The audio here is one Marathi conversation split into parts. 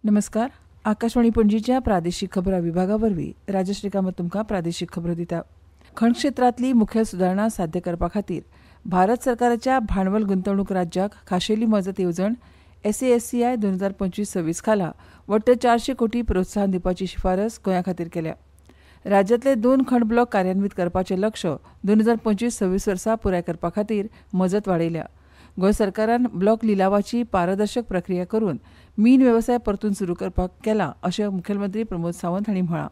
नमस्कार. आकाशवाणी पणजीच्या प्रादेशीक खबरां विभागावरवीं राजश्री कामत तुमकां प्रादेशीक खबरो दिता. खण क्षेत्रांतली मुखेल सुदारणा साध्य करपा खातीर भारत सरकाराच्या भांडवल गुंतवणूक राज्याक खाशेली मजत येवजण SASCI 2025-26 खाला वट्ट 400 कोटी प्रोत्साहन दिवपाची शिफारस गोंया खातीर केल्या. राज्यांतले 2 खंड ब्लॉक कार्यान्वीत करपाचें लक्ष 2025-26 वर्सा पुराय करपा खातीर मजत वाडयल्या. गोंय सरकारान ब्लॉक लिलावाची पारदर्शक प्रक्रिया करून मीन वेवसाय परतून सुरू करपाक केला अशें मुखेलमंत्री प्रमोद सावंत हांणी म्हळां.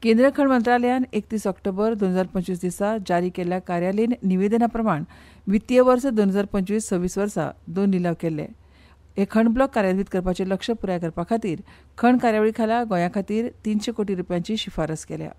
केंद्रीय खण मंत्रालयान 31 ऑक्टोबर 2025 दिसा जारी केल्ल्या कार्यालयीन निवेदना प्रमाण वित्तीय वर्स 2025-26 वर्सा 2 लिलाव केल्ले. हे खंड ब्लॉक कार्यान्वीत करपाचें लक्ष पुराय करपा खातीर खण कार्यावळी खाला गोंया खातीर 300 कोटी रुपयांची शिफारस केल्या.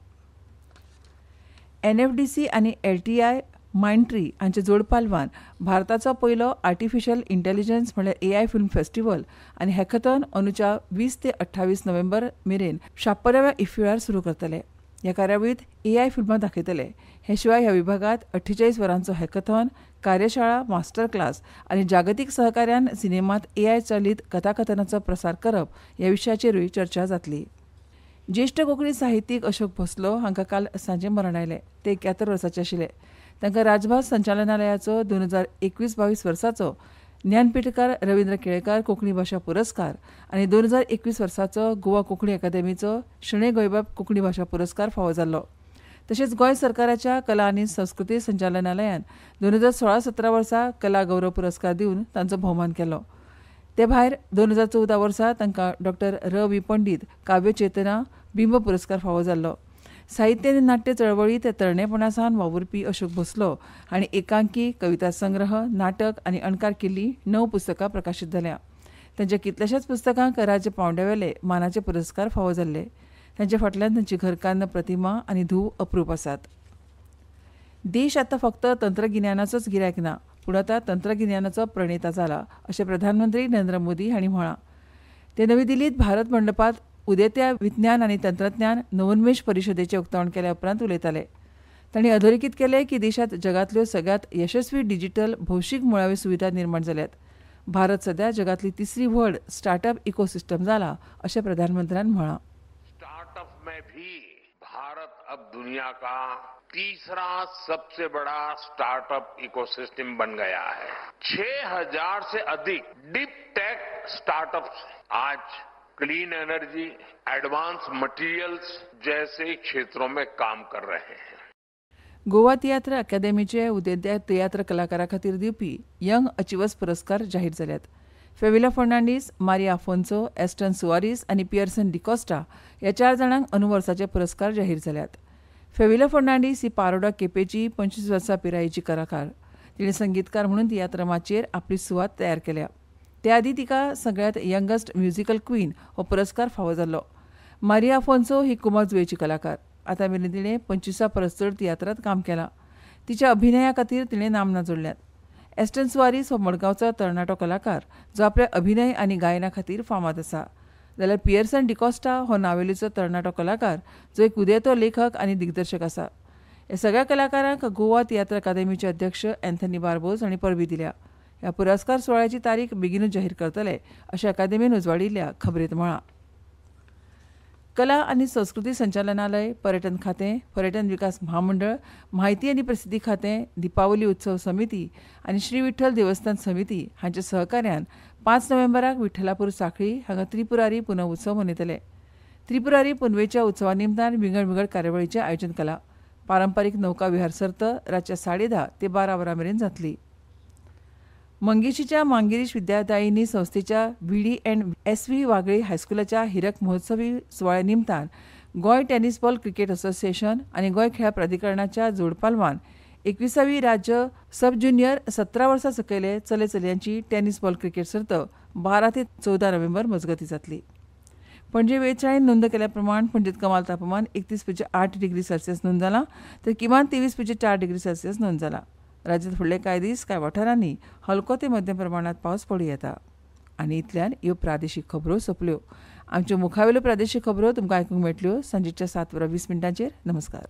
NFDC आनी LTI माइंडट्री हांचे जोड पालवान भारताचो पयलो आर्टिफिशियल इंटेलिजन्स म्हळ्यार AI फिल्म फेस्टिवल आनी हॅकथॉन अंदूच्या 20 ते 28 नोव्हेंबर मेरेन 56व्या इफ्युआर सुरू करतले. ह्या कार्यावळींत AI फिल्मां दाखयतले. हे शिवाय ह्या विभागात 48 वरांचो हॅकथॉन, कार्यशाळा, मास्टर क्लास आनी जागतीक सहकार्यान सिनेमांत AI चालीत कथाकथनाचो प्रसार करप ह्या विशयाचेरूय चर्चा जातली. ज्येश्ठ कोंकणी साहित्यीक अशोक भोसलो हांकां काल सांजे मरण आयलें. ते 71 वर्सांचे आशिल्ले. तांकां राजभास संचालनालयाचो 2021-22 वर्साचो ज्ञानपीठकार रवींद्र केळेकार कोंकणी भाशा पुरस्कार आनी 2021 वर्साचो गोवा कोंकणी अकादेमीचो शणै गोंयबाब कोंकणी भाशा पुरस्कार फावो जाल्लो. तशेंच गोंय सरकाराच्या कला आनी संस्कृती संचालनालयान 2016-17 वर्सा कला गौरव पुरस्कार दिवन तांचो भोवमान केलो. ते भायर 2014 वर्सा तांकां डॉ. R.V. पंडीत काव्य चेतना बिंब पुरस्कार फावो जाल्लो. साहित्य आनी नाट्य चळवळींत तरणेपणासान वावुरपी अशोक भोसलो हांणी एकांकी, कविता संग्रह, नाटक आनी अणकार केल्लीं 9 पुस्तकां प्रकाशीत जाल्या. तांच्या कितल्याशाच पुस्तकांक राज्य पांवड्यावेले मानाचे पुरस्कार फावो जाल्ले. तांचे फाटल्यान तांची घरकान्न प्रतिमा आनी धूव अप्रूप आसात. देश आतां फक्त तंत्रगिन्यानाचोच गिरायक ना, पूण आतां तंत्रगिन्यानाचो प्रणेता जाला अशें प्रधानमंत्री नरेंद्र मोदी हांणी म्हळां. ते नवी दिल्लींत भारत मंडपांत उदेत्या विज्ञान आनी तंत्रज्ञान नवोन्मेश परिशदेचें उक्तावण केल्या उपरांत उलयताले. तांणी अधोरेखीत केलें की देशांत जगांतल्यो सगळ्यांत यशस्वी डिजिटल भौशीक मुळाव्यो सुविधा निर्माण जाल्यात. भारत सध्या जगांतली तिसरी व्हड स्टार्टअप इकोसिस्टम जाला अशें प्रधानमंत्र्यान म्हळां. स्टार्टअप में भी भारत अब दुनिया का तीसरा सबसे बड़ा स्टार्टअप इकोसिस्टम बन गया है. 6000 से अधिक डीप टेक स्टार्टअप्स आज क्लीन एनर्जी, एडवांस मटेरियल्स जैसे क्षेत्रों में काम कर रहे हैं. गोवा तियात्र अकादेमीचे उदेंत्या तियात्र कलाकारा खातीर दिवपी यंग अचिव्हर्स पुरस्कार जाहीर जाल्यात. फेविला फर्नांडीस, मारिया आफोन्सो, एस्टन सुआरीस आनी पियर्सन डिकॉस्टा ह्या 4 जाणांक वर्साचे पुरस्कार जाहीर जाल्यात. फेविला फर्नांडीस ही पारोडा केपेची 25 वर्सां पिरायेची कलाकार. तिणें संगीतकार म्हणून तियात्र माचयेर आपली सुवात तयार केल्या. ते आदी तिका सगळ्यांत यंगस्ट म्युझिकल क्वीन हो पुरस्कार फावो जाल्लो. मारिया आफोन्सो ही कुमारजुंवेची कलाकार. आतां मेरेन तिणें 25 परस चड तियात्रांत काम केलां. तिच्या अभिनया खातीर तिणें नामना जोडल्यात. एस्टन सुआरीस हो मडगांवचो तरणाटो कलाकार जो आपल्या अभिनय आनी गायना खातीर फामाद आसा. जाल्यार पियर्सन डिकॉस्टा हो नावेलीचो तरणाटो कलाकार जो एक उदेतो लेखक आनी दिग्दर्शक आसा. ह्या सगळ्या कलाकारांक गोवा तियात्र अकादेमीचे अध्यक्ष अँथनी बार्बोस हांणी परबीं दिल्या. ह्या पुरस्कार सुवाळ्याची तारीख बेगीनूच जाहीर करतले अशें अकादेमीन उजवाडिल्ल्या खबरेंत म्हळां. कला आनी संस्कृती संचालनालय, पर्यटन खातें, पर्यटन विकास महामंडळ, म्हायती आनी प्रसिद्धी खातें, दिपावली उत्सव समिती आनी श्री विठ्ठल देवस्थान समिती हांच्या सहकार्यान 5 नोव्हेंबराक विठ्ठलापूर सांखळी हांगा त्रिपुरारी पुनव उत्सव मनयतले. त्रिपुरारी पुनवेच्या उत्सवा निमतान विंगड कार्यावळीचें आयोजन केलां. पारंपारीक नौका विहार सर्त रातच्या 10:30 ते 12 वरां मेरेन जातली. मंगेशीच्या मांगिरीश विद्यादायिनी संस्थेच्या VD and SV वागळे हायस्कुलाच्या हिरक महोत्सवी सुवाळ्या निमतान Goa tennis ball cricket association आनी गोंय खेळा प्राधिकरणाच्या जोडपालवान 21वी राज्य सब ज्युनियर 17 वर्सां सकयले चले चलयांची टेनिस बॉल क्रिकेट सर्त 12 ते 14 नोव्हेंबर मजगतीं जातली. पणजे वेधशाळेन नोंद केल्या प्रमाण पणजेत कमाल तापमान 31.8 डिग्री सेल्सियस नोंद जालां तर किमान 23.4 डिग्री सेल्सियस नोंद जालां. राज्यांत फुडले कांय दीस कांय वाठारांनी हलको ते मध्यम प्रमाणात पावस पडूं येता. आनी इतल्यान ह्यो प्रादेशीक खबरो सोंपल्यो. आमच्यो मुखावेल्यो प्रादेशीक खबरो तुमकां आयकूंक मेळटल्यो सांजेच्या 7:20 नमस्कार.